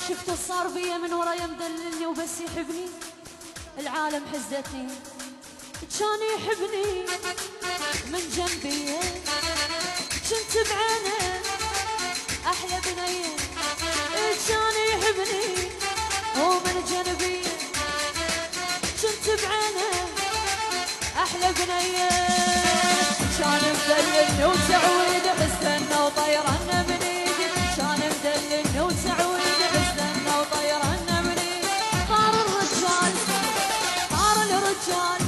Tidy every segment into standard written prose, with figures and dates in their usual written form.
شفته صار بيا من ورايا مدللني وبس يحبني، العالم حزتني كان يحبني من جنبي، كنت بعينه احلى بنيه، كان يحبني ومن جنبي كنت بعينه احلى بنيه، كان مدللني وسعود استنى وطيرنا من ايدي، كان مدللني وسعود استنى وطيرنا من ايدي، طار الرجال طار الرجال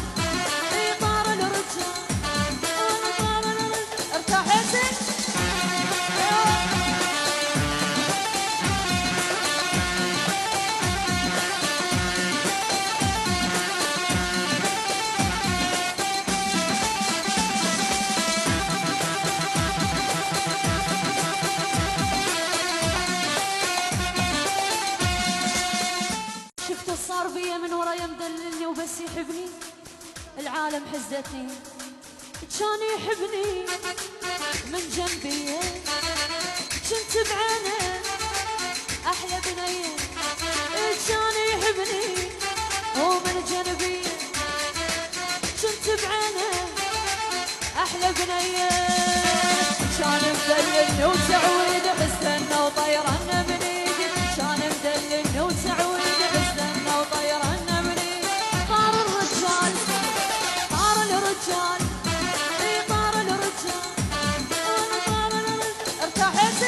طار الرجال طار الرجال ارتحت صار بيا من ورايا مدللني وبس يحبني، العالم حزتني كان يحبني من جنبي، كنت بعينه احلى بنيه، كان يحبني ومن جنبي كنت بعينه احلى بنيه، كان مدللني وسعود استنى وطيرنا من ايدي، كان مدللني وسعود وطيرنا من ايدي، طار الرجال طار الرجال طار الرجال طار الرجال ارتحت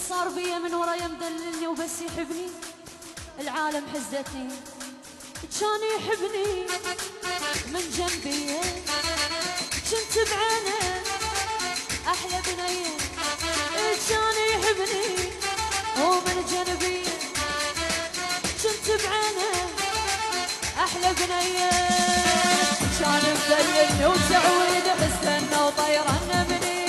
صار بيا من ورايا مدللني وبس يحبني، العالم حزتني كان يحبني من جنبي، كنت بعينه احلى بنيه، كان يحبني ومن جنبي كنت بعينه احلى بنيه، كان مدللني وسعود استنى وطيرنا من ايدي،